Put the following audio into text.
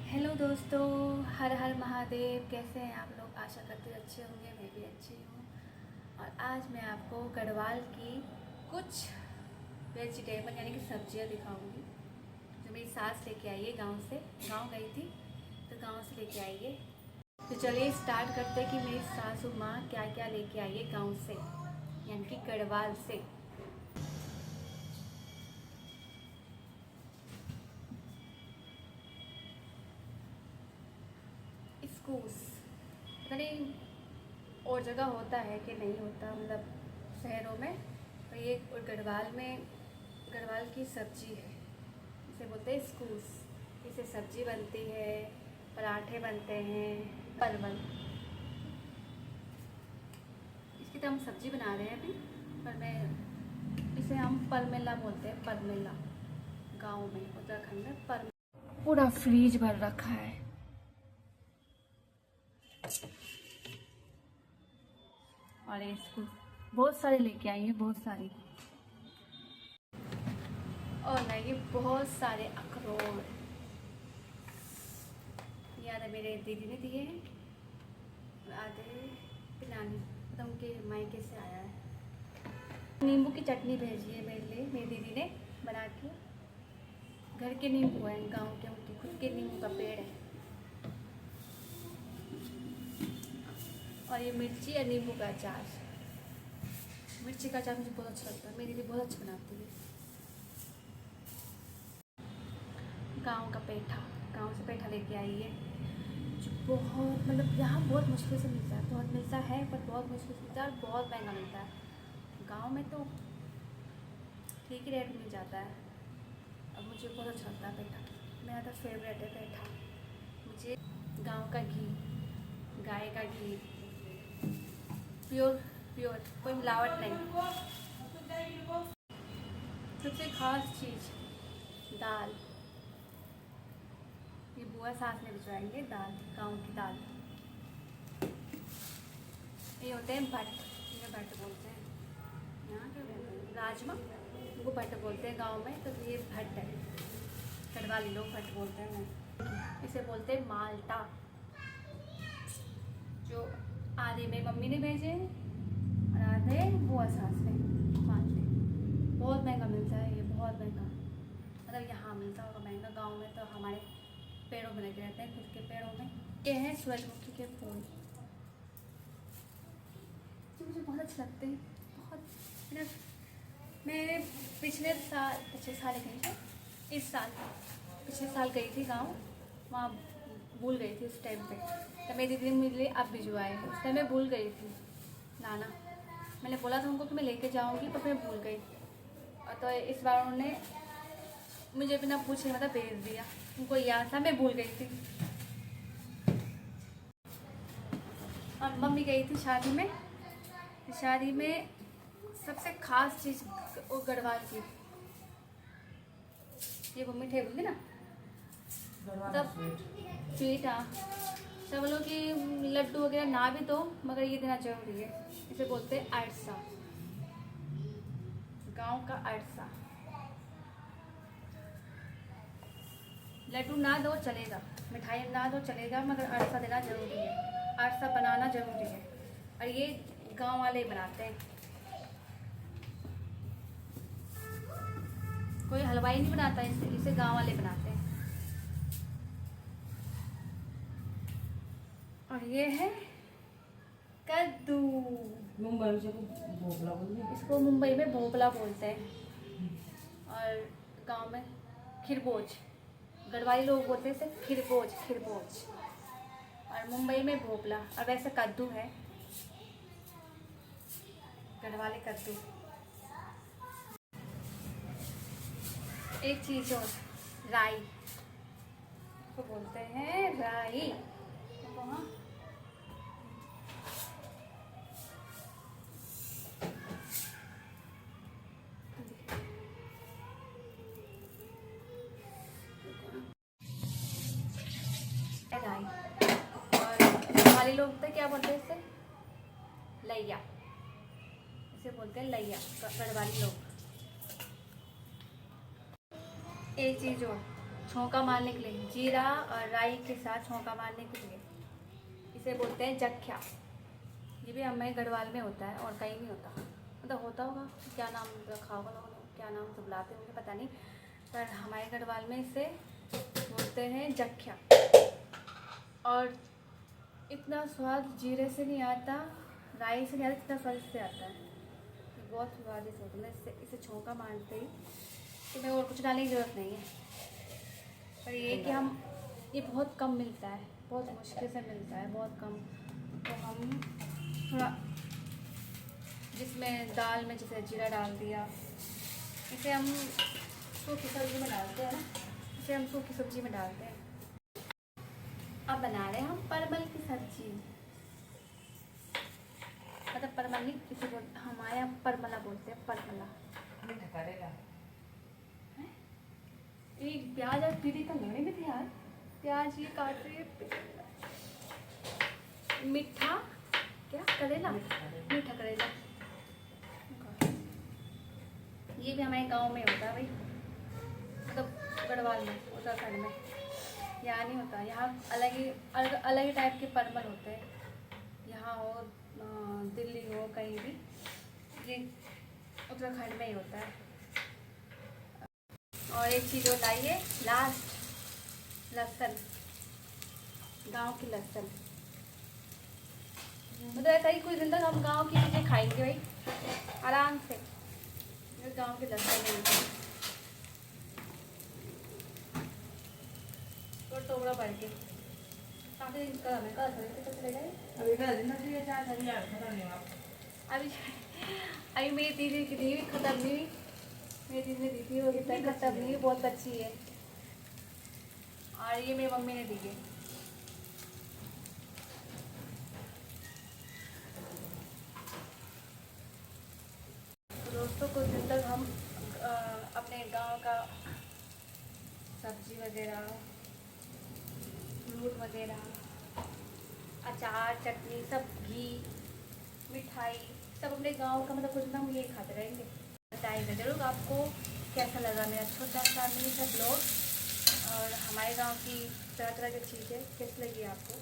Hello दोस्तों, हर हर महादेव। कैसे हैं आप लोग? आशा करते अच्छे होंगे। मैं भी अच्छी हूँ। और आज मैं आपको गढ़वाल की कुछ वेजिटेबल यानी कि सब्जियाँ दिखाऊंगी जो मेरी सास लेके आई है गाँव से। गाँव गई थी तो गाँव से लेके आई है। तो चलिए स्टार्ट करते हैं कि मेरी सासू माँ क्या क्या लेके आई है गाँव से, यानी कि गढ़वाल से। स्कूस पता नहीं और जगह होता है कि नहीं होता, मतलब शहरों में। तो ये गढ़वाल की सब्जी है, इसे बोलते हैं स्कूस। इसे सब्जी बनती है, पराठे बनते हैं। परवल, इसकी तो हम सब्जी बना रहे हैं अभी, पर मैं इसे हम परमेला बोलते हैं। परमेला गाँव में, उत्तराखंड में परमेला। पूरा फ्रीज भर रखा है। और इसको बहुत सारे लेके आई हैं, बहुत सारी। और ना ये बहुत सारे अखरोट, ये आधे मेरे दीदी ने दिए हैं और आधे नानी, मतलब उनके मायके से आया है। नींबू की चटनी भेजी है मेरे लिए मेरी दीदी ने बना के। घर के नींबू हैं, गांव के, उनके खुद के नींबू का पेड़ है। और ये मिर्ची और नींबू का अचार। मिर्ची का अचार मुझे बहुत अच्छा लगता है, मेरी दीदी बहुत अच्छा बनाती है। गांव का पेठा, गांव से पेठा लेके आई है, जो बहुत, मतलब यहाँ बहुत मुश्किल से मिलता है। बहुत मिलता है पर बहुत मुश्किल से मिलता है और बहुत महंगा मिलता है। गांव में तो ठीक ही रेट मिल जाता है। अब मुझे बहुत अच्छा लगता है पेठा, मेरा तो फेवरेट है पेठा। मुझे गांव का घी, गाय का घी, प्योर प्योर, कोई मिलावट नहीं। सबसे खास चीज़ दाल, ये बुआ सास में भिजवाएंगे दाल, गाँव की दाल। ये होते हैं भट्ट, इन्हें भट्ट बोलते हैं। यहाँ क्या बोलते हैं, राजमा, उनको भट्ट बोलते हैं गाँव में। तो ये भट्ट है, गढ़वाली लोग भट्ट बोलते हैं। इसे बोलते हैं माल्टा, जो आधे मेरी मम्मी ने भेजे और आधे बुआ सास ने। माल्टे बहुत महंगा मिलता है, ये बहुत महंगा, मतलब यहाँ मिलता होगा महंगा। गाँव में तो हमारे पेड़ों में लगे रहते हैं, खुद के पेड़ों में। ये हैं सूरजमुखी के फूल, जो मुझे बहुत अच्छे लगते हैं। बहुत, मैं पिछले साल गई थी, इस साल पिछले साल गई थी गाँव। वहाँ भूल गई थी उस टाइम पे, तो मेरी दीदी ने मेरे लिए अब भिजवाए। उस टाइम मैं भूल गई थी लाना। मैंने बोला था उनको कि मैं लेके जाऊँगी, पर मैं भूल गई। और तो इस बार उन्होंने मुझे बिना पूछे मतलब भेज दिया। उनको याद था, मैं भूल गई थी। और मम्मी गई थी शादी में। शादी में सबसे खास चीज़ वो गढ़वाल की, ये वो मिठाई बोलती ना, तब स्वीट। हाँ, सब लोग की लड्डू वगैरह ना भी दो, मगर ये देना जरूरी है। इसे बोलते हैं अरसा, गांव का अरसा। लड्डू ना दो चलेगा, मिठाई ना दो चलेगा, मगर अरसा देना जरूरी है। अरसा बनाना जरूरी है, और ये गांव वाले ही बनाते हैं। कोई हलवाई नहीं बनाता इसे गांव वाले बनाते हैं। और ये है कद्दू, मुंबई में भोपला बोलते हैं। इसको मुंबई में भोपला बोलते हैं, और गांव में खिरबोज। गढ़वाली लोग बोलते हैं इसे खिरबोज, खिरबोज। और मुंबई में भोपला। और वैसे कद्दू है, गढ़वाली कद्दू। एक चीज़ और, राई, इसको बोलते हैं राई। वहाँ राई। और गढ़वाली लोग तो क्या बोलते हैं इसे, लैया। इसे बोलते हैं लैया, गढ़वाली लोग। एक चीज़ और, छौंका मारने के लिए, जीरा और राई के साथ छौंका मारने के लिए। इसे बोलते हैं जख्या। ये भी हमारे गढ़वाल में होता है और कहीं नहीं होता, मतलब होता होगा, क्या नाम रखा होगा लोगों ने, क्या नाम से बुलाते होंगे पता नहीं, पर हमारे गढ़वाल में इसे बोलते हैं जख्या। और इतना स्वाद जीरे से नहीं आता, राई से नहीं आता, इतना स्वाद इससे आता है। ये बहुत स्वादिष्ट होता है। इसे छौंका मारते ही तो मैं और कुछ डालने की ज़रूरत नहीं है। पर ये कि हम, ये बहुत कम मिलता है, बहुत मुश्किल से मिलता है, बहुत कम। तो हम थोड़ा जिसमें दाल में जैसे जीरा डाल दिया, इसे हम सूखी सब्जी में डालते हैं ना, इसे हम सूखी सब्जी में डालते हैं। अब बना रहे हैं हम परवल की सब्जी, मतलब परवल नहीं, किसी को हमारे यहाँ परमला बोलते हैं, परमला। मीठा करेगा। एक प्याज और दीदी का लड़े में थे यार, प्याज ये काट रही है, मीठा क्या करेला, मीठा करेला। ये भी हमारे गांव में होता है भाई, मतलब गढ़वाल में, उत्तराखंड में। यहाँ नहीं होता, यहाँ अलग ही टाइप के परवल होते हैं। यहाँ हो दिल्ली हो कहीं भी, ये उत्तराखंड में ही होता है। और एक चीज़ और लाई है लास्ट, लहसुन, गांव की लहसुन। मतलब कहीं कुछ दिन तक हम गांव की चीज़ें खाएंगे भाई आराम से, गांव के लहसुन नहीं तो टोकरा भर के काफ़ी दिन का हमें कल तो चले गए। अभी का दिन चाहिए, 4 साल यार खत्म नहीं हुआ। अभी मेरी दीदी की दी खत्म नहीं हुई, मेरी दीदी ने दी थी वो कितना खत्म नहीं हुई, बहुत अच्छी है। और ये मेरी मम्मी ने दी है। तो दोस्तों कुछ दिन तक हम अपने गांव का सब्जी वगैरह, फ्रूट वगैरह, अचार, चटनी, सब, घी, मिठाई, सब अपने गांव का, मतलब कुछ ना हम यही खाते रहेंगे। बताइएगा जरूर आपको कैसा लगा मेरा छोटा सा मिनी सा ब्लॉग, और हमारे गांव की तरह तरह की चीज़ें कैसी लगी आपको।